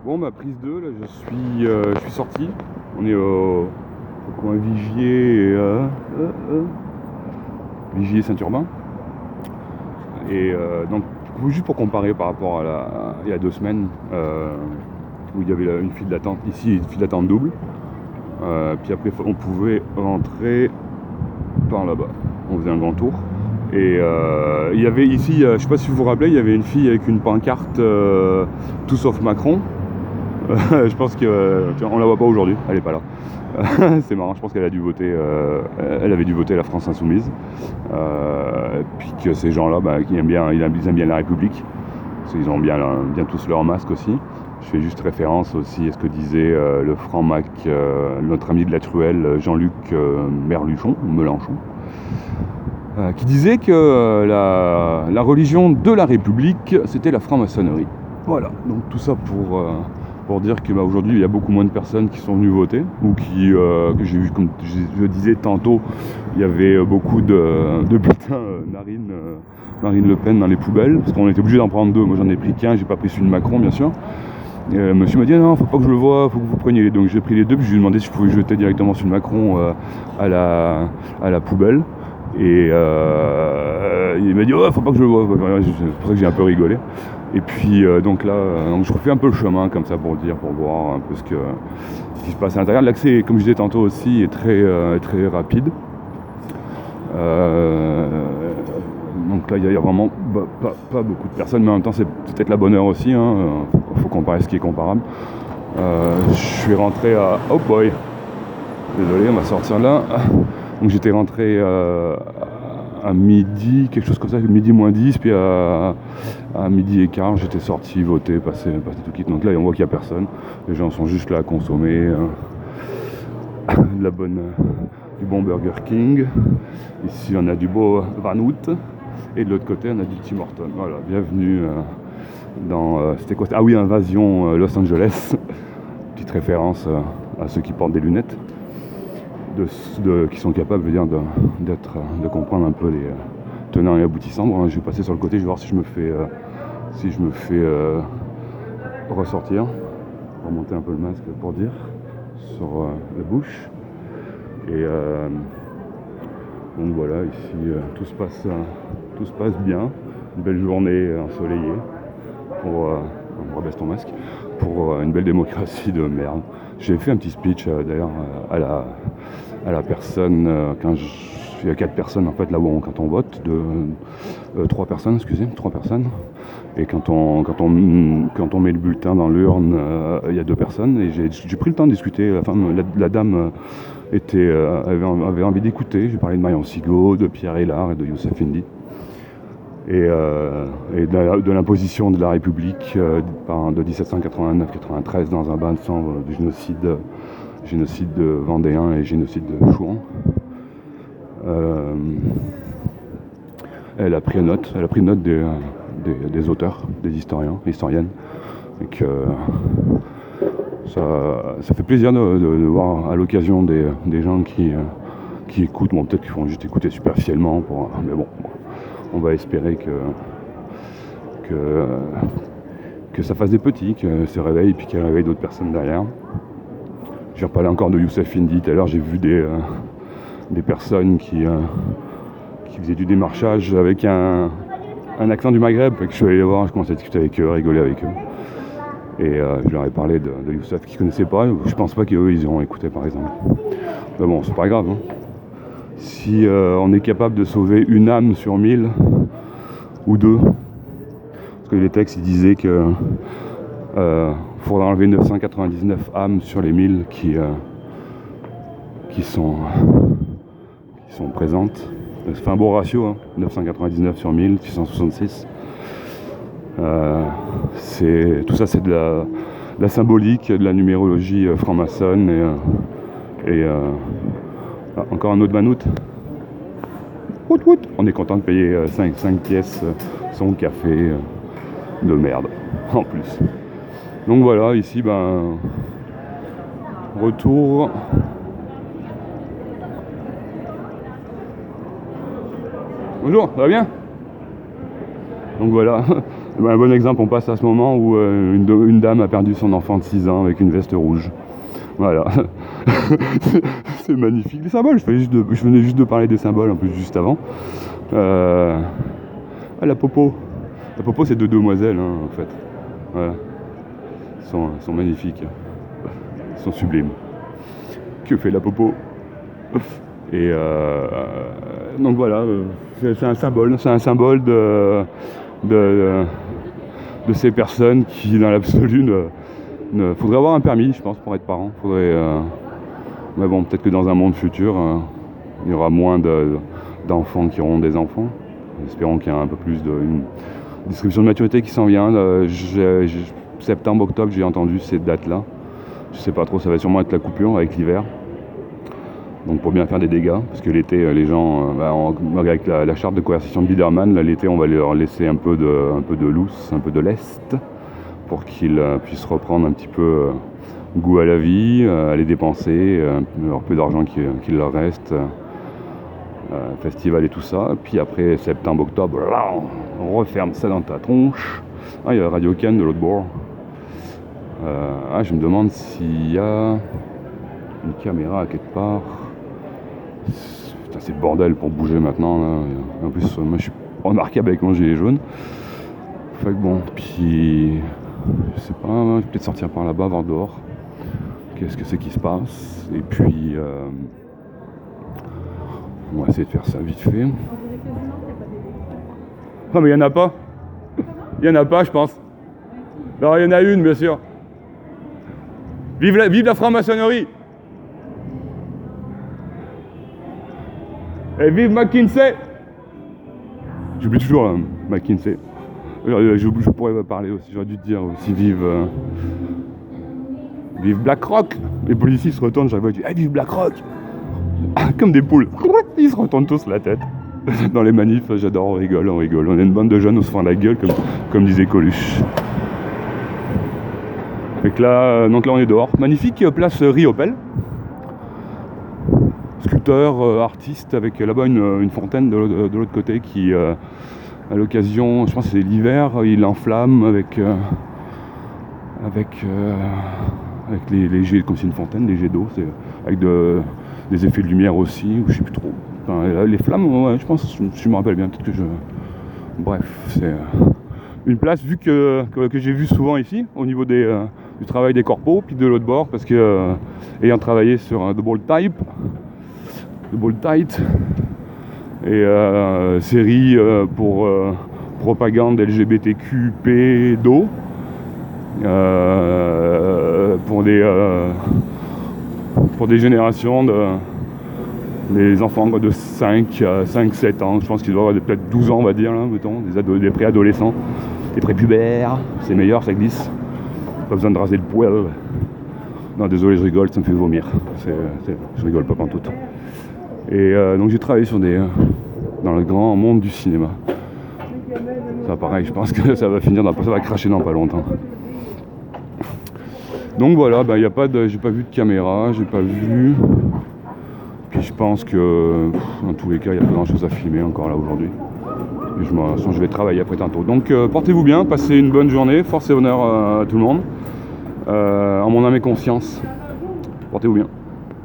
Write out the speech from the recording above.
Bon, ma prise 2, là, je suis sorti. On est au coin Vigier et Vigier Saint-Urbain. Et donc, juste pour comparer par rapport à il y a 2 semaines, où il y avait une file d'attente, ici une file d'attente double. Puis après, on pouvait rentrer par là-bas. On faisait un grand tour. Et il y avait ici, je sais pas si vous vous rappelez, il y avait une fille avec une pancarte tout sauf Macron. Je pense que on la voit pas aujourd'hui, elle est pas là. C'est marrant, je pense qu'elle a dû voter, elle avait dû voter la France Insoumise. Puis que ces gens-là, ils aiment bien la République. Parce qu'ils ont bien tous leur masque aussi. Je fais juste référence aussi à ce que disait le franc-mac, notre ami de la Truelle, Jean-Luc Mélenchon, qui disait que la religion de la République, c'était la franc-maçonnerie. Voilà, donc tout ça pour dire que aujourd'hui il y a beaucoup moins de personnes qui sont venues voter, ou que j'ai vu, comme je disais tantôt, il y avait beaucoup de bulletins Marine Le Pen dans les poubelles, parce qu'on était obligé d'en prendre 2. Moi j'en ai pris qu'un, j'ai pas pris celui de Macron bien sûr. Et monsieur m'a dit non, faut pas que je le voie, faut que vous preniez les deux. Donc j'ai pris les deux, puis je lui ai demandé si je pouvais jeter directement celui de Macron à la poubelle. Et il m'a dit faut pas que je le voie. C'est pour ça que j'ai un peu rigolé. Et puis donc là, je refais un peu le chemin comme ça pour voir un peu ce qui se passe à l'intérieur. L'accès, comme je disais tantôt aussi, est très rapide. Donc là, il y a vraiment pas beaucoup de personnes, mais en même temps, c'est peut-être la bonne heure aussi. Faut comparer ce qui est comparable. Je suis rentré à... Oh boy! Désolé, on va sortir là. Donc j'étais rentré à midi, quelque chose comme ça, midi moins 10, puis à midi et quart, j'étais sorti voter, passer tout quitte. Donc là, on voit qu'il n'y a personne. Les gens sont juste là à consommer du bon Burger King. Ici, on a du beau Van Hout. Et de l'autre côté, on a du Tim Hortons. Voilà, bienvenue dans... c'était quoi? Ah oui, Invasion Los Angeles. Petite référence à ceux qui portent des lunettes. Qui sont capables de comprendre un peu les tenants et aboutissants. Bon, je vais passer sur le côté, je vais voir si je me fais ressortir, remonter un peu le masque pour dire, sur la bouche. Et donc voilà, ici tout se passe bien, une belle journée ensoleillée pour rebaisse ton masque, pour une belle démocratie de merde. J'ai fait un petit speech d'ailleurs à la personne, il y a 4 personnes en fait là où quand on vote, 3 personnes, et quand on met le bulletin dans l'urne, il y a 2 personnes, et j'ai pris le temps de discuter. La dame avait envie d'écouter. J'ai parlé de Marion Sigaud, de Pierre Hélard et de Youssef Indy. Et de l'imposition de la République de 1789-93 dans un bain de sang du génocide vendéen et génocide de Chouan. Elle a pris note des auteurs, des historiennes, et que ça fait plaisir de voir à l'occasion des gens qui écoutent. Bon, peut-être qu'ils vont juste écouter superficiellement, mais bon, on va espérer que ça fasse des petits, que se réveille, et puis qu'elle réveille d'autres personnes derrière. J'ai reparlé encore de Youssef Indy tout à l'heure. J'ai vu des personnes qui faisaient du démarchage avec un accent du Maghreb. Je suis allé les voir, je commençais à discuter avec eux, à rigoler avec eux. Et je leur ai parlé de Youssef qu'ils ne connaissaient pas. Je pense pas qu'eux ils auront écouté par exemple. Mais bon, c'est pas grave. Si on est capable de sauver une âme sur 1000 ou 2, parce que les textes ils disaient que faudra enlever 999 âmes sur les 1000 qui sont présentes. Ça fait un beau ratio, 999 sur 1000, 666. Tout ça, c'est de la symbolique, de la numérologie franc-maçonne. Encore un autre Manout. On est content de payer 5 pièces son café de merde, en plus. Donc voilà, ici, retour. Bonjour, ça va bien? Donc voilà, Un bon exemple, on passe à ce moment où une dame a perdu son enfant de 6 ans avec une veste rouge. Voilà. C'est magnifique. Les symboles, je venais juste de parler des symboles en plus juste avant. La popo. La popo, c'est deux demoiselles, hein, en fait. Voilà. Elles sont magnifiques. Elles sont sublimes. Que fait la popo? Et donc voilà, c'est un symbole. C'est un symbole de ces personnes qui, dans l'absolu, faudrait avoir un permis, je pense, pour être parent. Mais bon, peut-être que dans un monde futur, il y aura moins d'enfants qui auront des enfants. Espérons qu'il y ait un peu plus une distribution de maturité qui s'en vient. Septembre, octobre, j'ai entendu ces dates-là. Je sais pas trop, ça va sûrement être la coupure avec l'hiver. Donc pour bien faire des dégâts, parce que l'été, les gens, avec la charte de coercition de Biderman, l'été, on va leur laisser un peu de loose, un peu de lest, pour qu'ils puissent reprendre un petit peu goût à la vie, aller dépenser leur peu d'argent qu'il leur reste, festival et tout ça. Puis après septembre, octobre, là, on referme ça dans ta tronche. Il y a Radio Cannes de l'autre bord. Je me demande s'il y a une caméra à quelque part. Putain, c'est le bordel pour bouger maintenant là. En plus, moi je suis remarquable avec mon gilet jaune. Fait que bon, puis je sais pas, je vais peut-être sortir par là-bas, voir dehors. Qu'est-ce que c'est qui se passe? Et puis on va essayer de faire ça vite fait. Non mais il y en a pas. Il y en a pas, je pense. Alors il y en a une, bien sûr. Vive la franc-maçonnerie! Et vive McKinsey! J'oublie toujours McKinsey. Je pourrais parler aussi, j'aurais dû te dire aussi vive BlackRock. Les policiers se retournent, j'arrive à dire vive BlackRock! Comme des poules. Ils se retournent tous la tête. Dans les manifs, j'adore, on rigole. On est une bande de jeunes, on se fend la gueule comme disait Coluche. Donc là, on est dehors. Magnifique place Riopel. Sculpteur, artiste, avec là-bas une fontaine de l'autre côté qui, à l'occasion, je pense que c'est l'hiver, il enflamme avec les jets, comme c'est une fontaine, des jets d'eau, avec des effets de lumière aussi, ou je sais plus trop. Enfin, les flammes, ouais, je pense, je me rappelle bien, peut-être que je... Bref, c'est une place que j'ai vue souvent ici, au niveau du travail des corpos, puis de l'autre bord, parce que, ayant travaillé sur un Double Tight, et série pour propagande LGBTQ pédo, pour des générations des enfants de 5-7 ans, je pense qu'ils doivent avoir peut-être 12 ans, on va dire, là, mettons, des préadolescents, des prépubères, c'est meilleur, ça glisse, pas besoin de raser le poil. Non, désolé, je rigole, ça me fait vomir, je rigole pas pantoute. Et donc j'ai travaillé dans le grand monde du cinéma. Ça pareil, je pense que ça va cracher dans pas longtemps. Donc voilà, j'ai pas vu de caméra, j'ai pas vu. Puis je pense que dans tous les cas, il n'y a pas grand chose à filmer encore là aujourd'hui. Et je vais travailler après tantôt. Donc portez-vous bien, passez une bonne journée, force et honneur à tout le monde. En mon âme et conscience. Portez-vous bien.